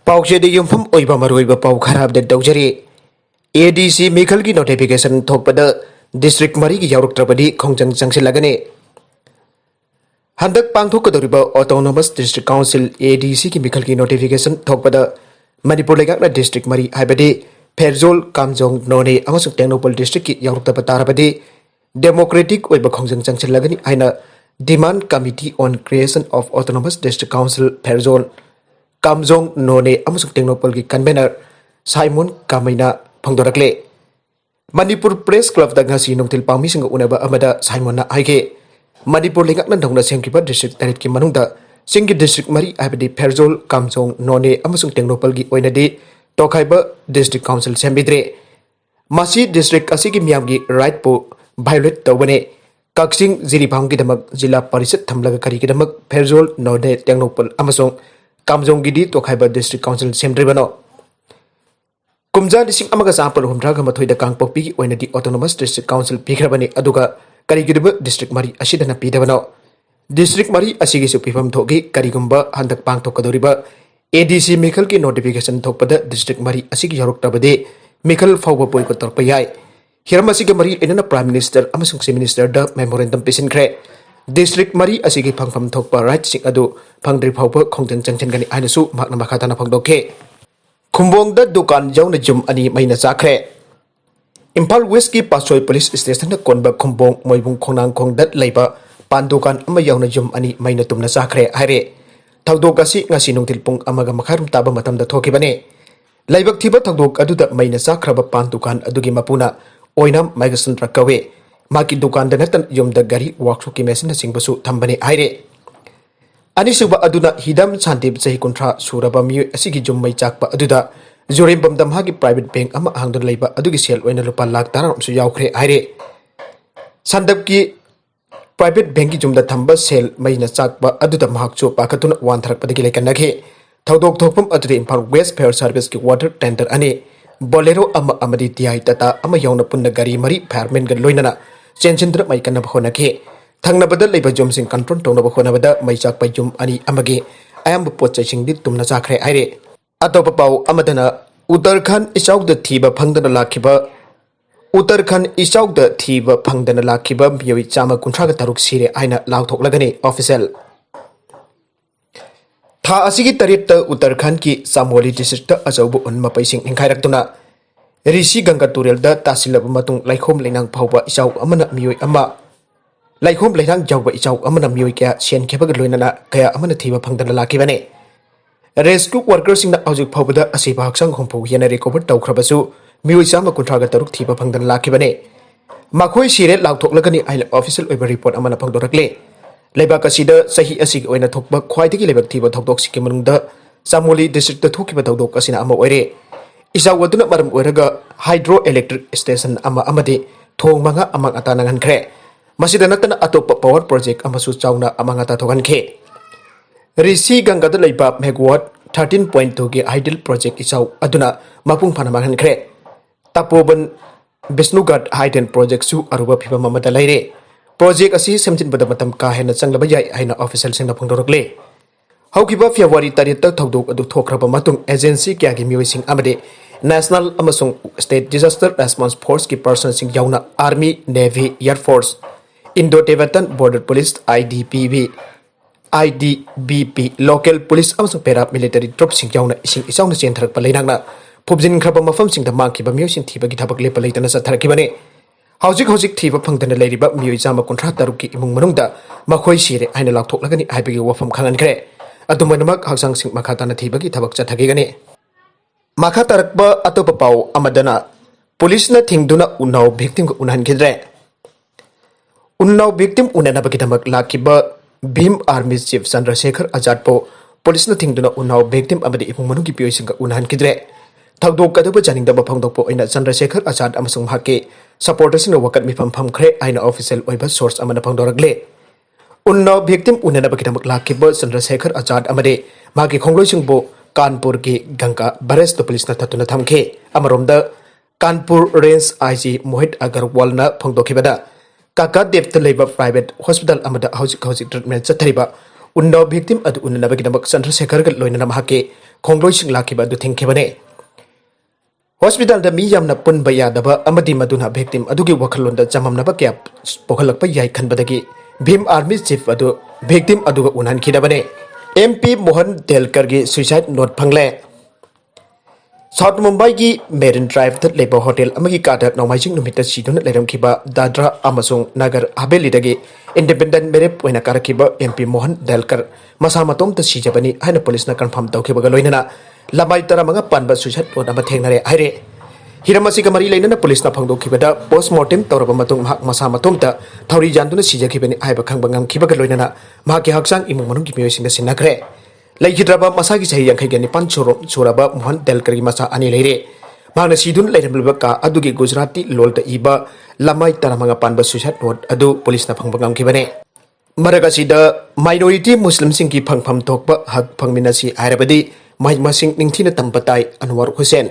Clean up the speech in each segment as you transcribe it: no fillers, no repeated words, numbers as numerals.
पाउचेदी युमफम ओइबा मरोइबा पाउ खराब दे दौजरी एडीसी मिखल की नोटिफिकेशन थोपद डिस्ट्रिक्ट मरी की यावरक्त्रबदी खोंजंग चंगसिलगने हंदक पांगथोकदोरिबा ऑटोनोमस डिस्ट्रिक्ट काउंसिल एडीसी की मिखल की नोटिफिकेशन थोपद मणिपुर लेगाकना डिस्ट्रिक्ट मरी हाइबदी फेरजोल कामजोंग नोने अमसुंग टेक्नोपॉल डिस्ट्रिक्ट की यावरक्तबा तारबदी डेमोक्रेटिक ओइबा खोंजंग चंगसिलगनी आइना demand committee on creation of autonomous district council Pherzawl Kamjong Noney अमसुंग टेक्नोपॉल की कन्वेनर साइमोन कामैना फंगदोरकले मणिपुर प्रेस क्लब दंगसी नोंथिल पामीसिंग उनबा अमदा साइमोनना हाइगे मणिपुर लेगाकना दौना सेंकिबा डिस्ट्रिक्ट तरेट की मनुंगदा सिंगी डिस्ट्रिक्ट मरी हाइबदी फेरजोल कामजोंग नोने अमसुंग टेक्नोपॉल की ओइनदी तोखाइबा डिस्ट्रिक्ट काउंसिल सेंबिद्रे मासी डिस्ट्रिक्ट असिगी मियामगी राइट पो वायोलेट तौबने कक्सिंग जिरीबांग की दमक जिला परिषद थमलगा करी की दमक फेरजोल नोने टेक्नोपॉल अमसुंग कामजोंग गिदी तोखाइबा डिस्ट्रिक्ट काउंसिल सेमद्रिबनो कुमजा लिसिंग अमगा चापल हुमद्रागा मथोइदा कांगपोक्पी की ओइनदी ऑटोनोमस डिस्ट्रिक्ट काउंसिल पिखरबनी अदुगा करीगिदब डिस्ट्रिक्ट मरी असिदना पीदबनो डिस्ट्रिक्ट मरी असिगिसु पिफम थोगी करीगुंबा हंदक पांगथोकदोरिबा एडीसी मिखल की नोटिफिकेशन थोपद डिस्ट्रिक्ट मरी असिगी यावरक्तबदे मिखल फाउबा पोइको तोरपा याय हिरम असिगे मरी इनना प्राइम मिनिस्टर अमसुंग चीफ मिनिस्टर द मेमोरेंडम पिसिनख्रे डिस्ट्रिक्ट मरी असिगी फंगफम थोकपा राइट सिंग अदु फंगद्रि फाउबा खोंजंग चंगचनगनी आइनसु माकना मखाताना फंगदोखे खुंबोंगदा दुकान जौना जुम अनि मैना चाखरे इम्फाल वेस्ट की पासोई पुलिस स्टेशन कोनबा खुंबोंग मोइबुंग खोनांगखोंगदा लैबा पान दुकान अमा यौना जुम अनि मैना तुमना चाखरे हाइरे थौदोक असि ngasi nungtil pung amaga makharum taba matamda thokibane laibak thiba thokdok aduda maina chakraba pan dukan adugi mapuna oinam maigasun rakawe maki dukan da natan yumda gari workshop ki machine singbasu thambane haire ani suba aduna hidam santib chahi kuntra suraba mi asigi jummai chakpa aduda jorim bamdam hagi private bank ama hangdon leiba adugi sel oina lupa lakh taram su yaukre haire sandap ki private bank की जुमदा थंबा cell मैना चाकबा अदुदा महकचो पाखतुना वानथरकपदगी लेकनगे थौदोक थोकपम अदुदे Imphal waste fair service की water tender अने Bolero अमा अमदी TI Tata अमा यौना पुन्ना गारी मरी fireman ग लोइनना चेंचेंद्र मैकना बखोनगे थंगनबदा लेबा जुमसिंग कंट्रोल तौनबा खोनबदा मै चाकपा जुम अनि अमगे अयंब पोचैसिंगदि तुमना चाखरे हाइरे अतोप पाउ अमदना उत्तराखंड इचाउद थीबा फंगदना लाखिबा उत्तराखंड इचाउद थीब फंगदना लाखिब मियोइ चामा कुंथ्रागा तरुक सिरे आइना लाउथोकलगने ऑफिशियल था असिगी तरेट उत्तराखंड की चामोली डिस्ट्रिक्ट अचौब उन मपैसिंग इंखाइरक्तुना ऋषि गंगा तुरेल द तासिलब मतुंग लाइखोम लेनांग फाउबा इचाउ अमना मियोइ अमा लाइखोम लेनांग जाउबा इचाउ अमना मियोइ क्या सेनखेबग लोइनना कया अमना थीब फंगदना लाखिबने रेस्क्यू वर्कर्सिंग हौजिक फाउबदा असिबा हक्संग होंफौ येना रिकवर तौख्रबसु मियोइ चामा कुंथ्रागा तरुक थीबा फंगदना लाखिबने मखोइ सिरे लाउथोकलगनी आइल ऑफिशियल ओइबा रिपोर्ट अमना फंगदोरकले लेबाक असिदा सही असिग ओइना थोकबा ख्वाइदगी लेबाक थीबा थौदोक सिके मनुंगदा चामोली डिस्ट्रिक्ट थोकिबा थौदोक असिना अमा ओइरे इसाउ अदुना मरम ओइरगा हाइड्रो इलेक्ट्रिक स्टेशन अमा अमदि थोंग मंगा अमंग अता नंगनख्रे मसिदा नतना अतोप पावर प्रोजेक्ट अमसु चाउना अमंग अता थोगनखे ऋषि गंगादा लेबा मेगावाट 13.2 के हाइडल प्रोजेक्ट इसाउ अदुना मपुंग फाना मंगनख्रे तापोबन विष्णुगढ़ हाइडेन प्रोजेक्ट सु अरुबा फिबम अमदा लैरे प्रोजेक्ट असी सेमजिनबदा मतम का हेना चंगलबा याय हाइना ऑफिशियल सिंगना फंगदोरकले हौकिबा फेब्रुवारी 3 तक थौदोक अदु थोख्रबा मतुंग एजेंसी क्यागी मियोइसिंग अमदे नेशनल अमसुंग स्टेट डिजास्टर रेस्पॉन्स फोर्स की पर्सन सिंग याउना army navy air force Indo Tibetan border police IDBP local police अमसुंग पैरा मिलिटरी ट्रुप सिंग याउना इसिंग इसाउना चेंथरकपा लेनांगना फुबजिन खरबा मफमसिंग मांगखिबा मियोइसिंग थीबगी थबक लेपा लेतना चथरखिबने हौजिक थीबा फंगदना लेरिबा मियोइ चामा कुंथ्रा तरुक की इमुंग मनुंगदा मखोइ सिरे आइना लाउथोकलगनी हाइबगी वफम खंगनख्रे अदुमनमक हक्सांगसिंग मखाताना थीबगी थबक चथगेगने मखा तरकबा अतोप पाउ अमदना पुलिसना थिंगदुना उन्नाव विक्टिम को उनहनखिद्रे उन्नाव विक्टिम उननबगी धमक लाखिबा भीम आर्मी चीफ चंद्रशेखर आजाद पो पुलिसना थिंगदुना उन्नाव विक्टिम अमदि इमुंग मनुंगी पियोइसिंग उनहनखिद्रे थौदोक अदुबा जानिंगदबा फंगदोकपो ओइना चंद्रशेखर आजाद अमसुंग हाके सपोर्टर्सिंग वकत मिफम फमख्रे आइना ऑफिशियल ओइबा सोर्स अमना फंगदोरगले उन्नाव विक्टिम उननबगी लाखिबा चंद्रशेखर आजाद अमदे मागी खोंगलोइसिंगबो कानपुर की गंगा बरेस्ट पुलिस थतुना थमखे अमरोमद कानपुर रेंज आईजी मोहित अगरवाल फंगदोखिबदा काका देव लेब प्राइवेट हॉस्पिटल हौजिक ट्रीटमेंट चथरिबा उन्नाव विक्टिम अदु उन्ननबगी चंद्रशेखर लोइनना खोंगलोइसिंग लाखिबा अदु थिंखिबने हॉस्पिटल दा मी यामना पुनबा यादबा अमदि मदुना victim अदुगी वखलोंदा जममनबा क्या पोखलकपा याई खनबदगी भीम आर्मी चीफ अदु victim अदुगा उनहनखिदबने MP मोहन देलकर की सुसाइड नोट फंगले साउथ मुंबई की मेरिन ड्राइव लेबा होटल अमगी कादा नौमाइजिंग नुमित सिदुन लेरमखिबा दादरा अमसुंग नगर हवेली दगी इंडिपेंडेंट मेरेप ओइना कारखिबा MP मोहन देलकर मसा मतोम त सिजबनी हाइना पुलिसना कन्फर्म तौखिबगा लोइनना लमाई तरामंगा पानबा सुसाइड नोट अमा थेंगनरे हाइरे हिरम असिगा मरी लेनना पुलिसना फंगदोखिबदा पोस्टमार्टम तौरबा मतुंग महक मसा मतोमता थौरी जानदुना सिजखिबनी हाइबा खंगबा ngamखिबगा लोइनना महकि हक्सांग इमुंग मनुंग की मियोसिंग सिनाखरे लेखिद्रबा मसागी सही यांखैगे निपान सुरबा मोहन देलकर की मसा अनी लेरे मांगना सिदुन लेरमलबा का अदुगी गुजराती लोलता इबा लमाई तरामंगा पानबा सुसाइड नोट अदु पुलिसना फंगबा ngamखिबने मरगासीदा माइनॉरिटी मुस्लिम सिंह की फंगफम थोकबा हक फंगमिनासी आयरबदी महिमासिंग निंगथिना तंपताई अनवर हुसैन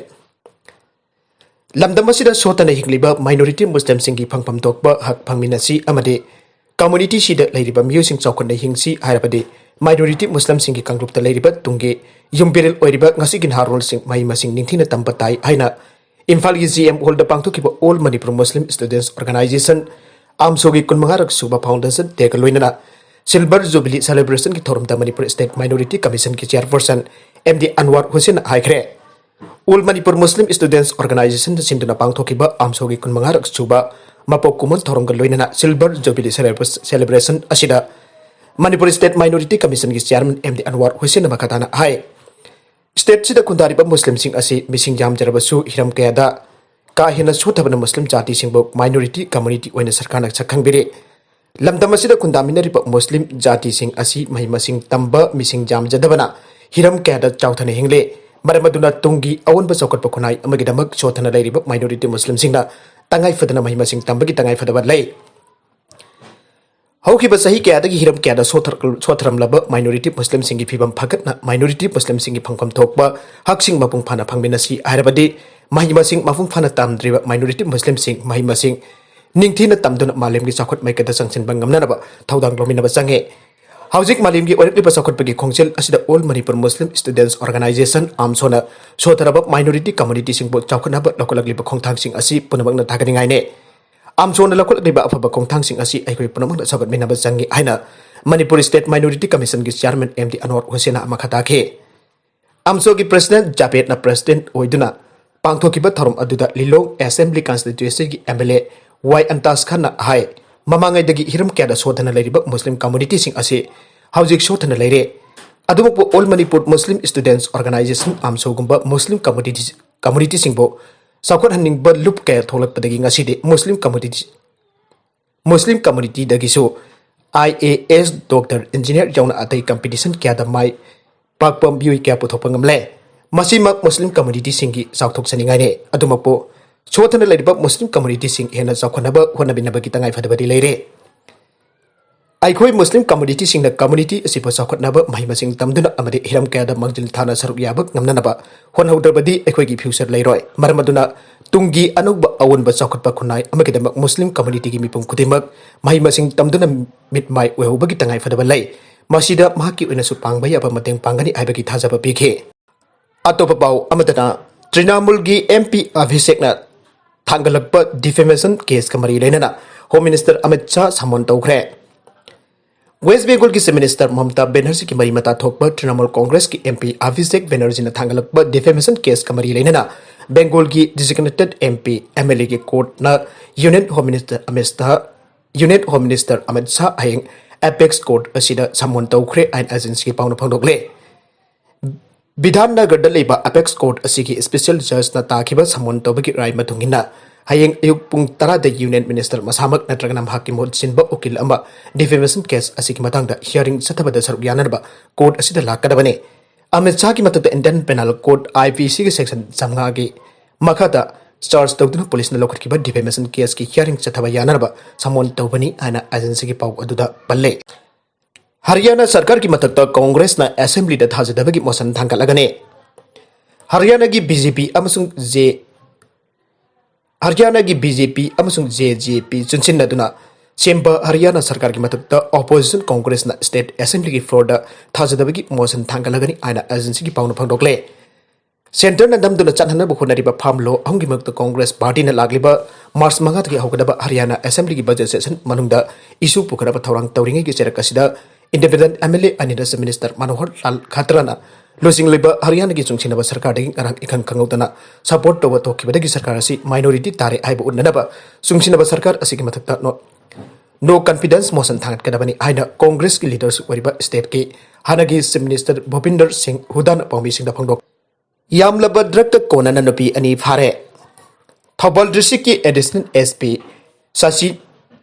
लमदमसिदा सोतना हिंगलिबा माइनॉरिटी मुस्लिम सिंह की फंगफम थोकबा हक फंगमिनासी अमदे कम्युनिटी सिदा लेरिबा म्यूजिंग चौखन हिंगसी आयरबदी माइनॉरिटी मुस्लिम सिंह की कंग्रुप लेरिबा तुंगे युमबेरल ओइरिबा ngasi गिन हारोल सिंह महिमासिंग निंगथिना तंपताई आइना इम्फाल की GM होल्ड पांगथोकिबा all Manipur Muslim students organisation आमसोगी कुनमंगारक सुबा फाउंडेशन तेगलोइना सिल्वर जुबली सेलिब्रेशन की थोरमदा मणिपुर स्टेट माइनॉरिटी कमीशन की चेयरपर्सन MD अनवर हुसैन हाइखरे all Manipur Muslim students organisation सिंधुना पांगथोकिबा आमसोगी कुनमंगारक सुबा मपोक कुमन थोरमगा लोइना सिल्वर जुबली सेलिब्रेशन असिदा मणिपुर स्टेट माइनॉरिटी कमीशन की चेयरमैन MD अनवर हुसैन मखताना हाय स्टेट सिदा कुंदारिबा मुस्लिम सिंह असि मिसिंग जामजरबसु हिरम कयादा का हेन सोथबना मुस्लिम जाति सिंह माइनॉरिटी कम्युनिटी ओइना सरकारना सखंगबिरे लमदमसिदा कुंदामिनरिबा मुस्लिम जाति सिंह असि महिमसिंग तंबा मिसिंग जामजदबना हिरम कयादा चाउथना हिंगले मरमदुना तुंगी अवनबा चौकटपा खुनाई अमगिदमक सोथना लेरिबा माइनॉरिटी मुस्लिम सिंहना तंगाई फदना महिमसिंग तंबगी तंगाई फदबा लै हौखिबा सही कयादगी हिरम कयादा सोथरमलबा माइनॉरिटी मुस्लिम सिंह की फिबम फगतना माइनॉरिटी मुस्लिम सिंह की फंगफम थोकबा हकसिंग मपुंग फाना फंगमिनसी आयरबदी महिमसिंग मपुंग फाना तामद्रिबा माइनॉरिटी मुस्लिम सिंह महिमसिंग निंगथिना तमदुना मालेमगी चौखट मैकदा संगसिनबा ngamnanaba थौदांग लोमिनबा चंगे हौजिक मालेमगी ओरकलिबा चौखटपगी खोंगसेल असिदा all Manipur Muslim students organisation आमसोना सोथरबा माइनॉरिटी कम्युनिटी सिंहबो चौखटनाबा लकोलकलिबा खोंथांगसिंग असि पुनमंगना थागनिंगाइने आमसोना लकोलकलिबा अफबा खोंथांगसिंग असि अखोय पुनमंगना सगतमिनबा चंगे हाइना मणिपुर स्टेट माइनॉरिटी कमीशन की चेयरमैन MD अनवर हुसैन मखताखे आमसोगी प्रेसिडेंट जापेटना प्रेसिडेंट ओइदुना पांगथोकिबा थरम अदुदा लिलोंग असेंबली कॉन्स्टिट्यूएंसी की MLA वाई अंतास खाना हाय ममांगैदगी हिरम कयादा सोथना लेरिबा मुस्लिम कम्युनिटी सिंह असे हौजिक सोथना लेरे अदुमकु all Manipur Muslim students organisation आमसोगुंबा मुस्लिम कम्युनिटी सिंहबो साउखट हनिंगबा लुप कया थोलकपदगी ngaside मुस्लिम कम्युनिटी दगिसो IAS डॉक्टर इंजीनियर जौना अतै कंपटीशन कयादा माई पाकपम ब्यूई कया पुथोपंगमले मसिमक मुस्लिम कम्युनिटी सिंगी साउथोक सनिंगाइने अदुमकु सोथना लेरिबा मुस्लिम कम्युनिटी सिंह हेना चौखनबा होनबिनबगी तंगाई फदबदी लेरे आइखोय मुस्लिम कम्युनिटी सिंह कम्युनिटी असिबो चौखनबा महिमसिंग तमदुना अमदि हिरम कयादा मंजिल थाना सरुक याबक ngamnanaba होनहौदबदी आइखोयगी future लेरोय मरमदुना Tungi अनुब अवनबा चौखटपा खुनाई अमगिदमक Muslim community की मिपुम खुदिमक महिमसिंग तमदुना मिटमाई ओहौबगी तंगाई फदबा लै मसिदा महकी ओइनासु पांगबा याबा मतेंग पांगनी आइबगी थाजबा पिखे अतोपा पाउ अमदना तृणमूल की MP अभिषेकना थांगलकपा डिफेमेशन केस का मरी लेना होम मिनिस्टर अमित शाह समन तौखरे वेस्ट बेंगल की चीफ मिनिस्टर ममता बनर्जी की मरी मता थोकपा तृणमूल कांग्रेस की MP अभिषेक बनर्जी ने थांगलकपा डिफेमेशन केस का मरी लेना बेंगल की डिजिग्नेटेड MP MLA की कोर्ट ना union home minister Amit Shah हयेंग एपेक्स कोर्ट असिदा समन तौखरे आइन एजेंसी की पाउन फंगदोकले विधाननगर लेबा अपेक्स कोर्ट असिगी स्पेशल जज ना ताखिबा समन तौबगी राय मथुंगिना हयेंग अयुक पुंग 10 दा यूनियन मिनिस्टर मसामक नत्रगना महकी मोद सिनबा उकिल अमा डिफेमेशन केस असिगी मतंगदा हियरिंग सथबदा सरुक यानरबा कोर्ट असिदा लाकदबने अमित शाह की मतदा इंडियन पेनल कोड IPC के सेक्शन 5 की मखादा चार्ज तौदुना पुलिस ने लौखटकिबा डिफेमेशन केस की हियरिंग सथबा यानरबा समन तौबनी आना एजेंसी की पाउ अदुदा पल्ले हरियाणा सरकार की मतकता कांग्रेस ना असेंबली दा थाजदबगी मोशन थांगलगने हरियाणा की BJP अमसुंग JJP चुनसिनदुना सेंबा हरियाणा सरकार की मदद ऑपोजिशन कांग्रेस ना स्टेट असेंबली की फ्लोर दा थाजदबगी मोशन थांगलगनी आइना एजेंसी की पाउन फंगदोकले सेंटर ना दमदुना चनहना बुखोनरिबा फामलो अहंगी मक्त कांग्रेस पार्टी ना लागलिबा मार्च मंगात की हौगदबा हरियाणा असेंबली की बजट सेशन मनुंगदा इशू पुखरबा थौरांग तौरिंगे की चेरकसिदा independent MLA अनिरस minister Manohar Lal खतराना लोसिंगलिबा Haryana की चुंगसिनबा सरकार दगी अरंग इखंग खंगौतना सपोर्ट तोबा तोखिबदगी सरकार असि माइनॉरिटी तारे आइबा उन्ननबा चुंगसिनबा सरकार असि की मथकता नो कॉन्फिडेंस मोशन थांगतकदबनी आइना कांग्रेस की लीडरशिप वरिबा स्टेट की हानागी चीफ मिनिस्टर भूपिंदर सिंह हुदान पाउमी सिंह फंगदोक यामलबा ड्रग कोनना नुपी अनि फारे थौबाल डिस्ट्रिक्ट की एडिशनल एसपी शशि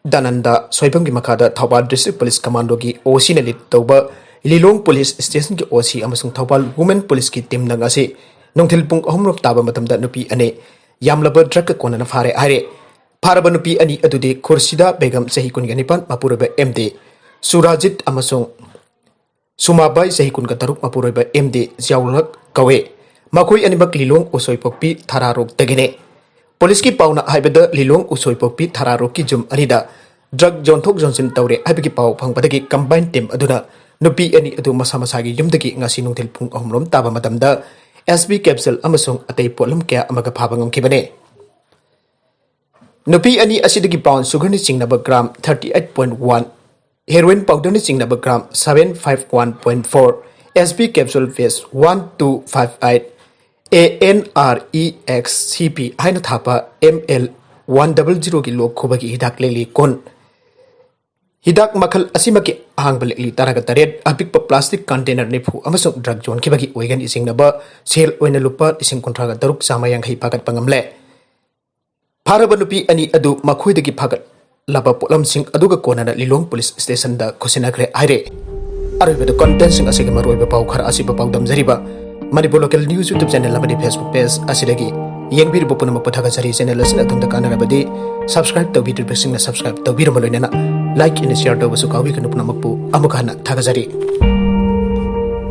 दानंदा सोइबम की मखादा थौबाल डिस्ट्रिक्ट पुलिस कमांडो की ओसी ने लीड तौबा लिलोंग पुलिस स्टेशन की ओसी अमसुंग थौबाल वुमेन पुलिस की टीम नंगासे नोंथिल पुंग अहुमरप ताबा मतमदा नुपी अने यामलबा ड्रग कोनना फारे हारे फारबा नुपी अनि अदुदे खुर्शिदा बेगम सही कुनगनिपान मपुरबा एमडी सुराजित अमसुंग सुमाबाई सही कुनगा तरुक मपुरबा एमडी जियाउलक कवे मखोई अनिमक लिलोंग उसोइपोपी थारारोक तगिने पुलिस की पाउना हाइबदा लिलोंग उसोइपोपी थारारोक की जुम अनिदा ड्रग जोंथोक जोंसिन तौरे हाइबगी पाउ फंगबदगी कंबाइन टीम अदुना नुपी अनि अदु मसा मसागी युमदगी ngasi nungthil phung ahumrom taba matamda SB capsule amasung atei polam kya amaga phaba ngamkhibane नुपी अनि असिदगी पाउंड सुगर नि चिंगनबा ग्राम 38.1 हेरोइन पाउडर नि चिंगनबा ग्राम 751.4 SB कैप्सूल फेस 1258 ANREXCP हाइना थापा ML 100 की लोक खोबगी हिदाक लेली कोन हिदाक मखल असिमकी आहांग लेली तरग तरेट अपिक प्लास्टिक कंटेनर निफु अमसुंग ड्रग जोन खिबगी ओइगन इसिंगनबा सेल ओइना लुपा इसिंग कुंट्रागा तरुक सामायांग हि पागत पंगमले फारबा नुपी अनि अदु मखोइदगी फागत लबा पोलम सिंह अदुगा कोनना लिलोंग पुलिस स्टेशन दा खुसिनाग्रे हाइरे अरबेद कंटेंट सिंह असिगे मरोइबा पाउ खर असिबा पाउ दमजरिबा Manipur local news YouTube channel अमदी फेसबुक पेज असिदगी येंगबिरबो पुनम पथागजरी चैनल असिना तुमदा कानरबदी सब्सक्राइब तौबिदुर सिंह सब्सक्राइब तौबिरम लोइनना लाइक इन शेयर तौबसु काउबी कनु पुनमकपु अमुखाना थागजरी।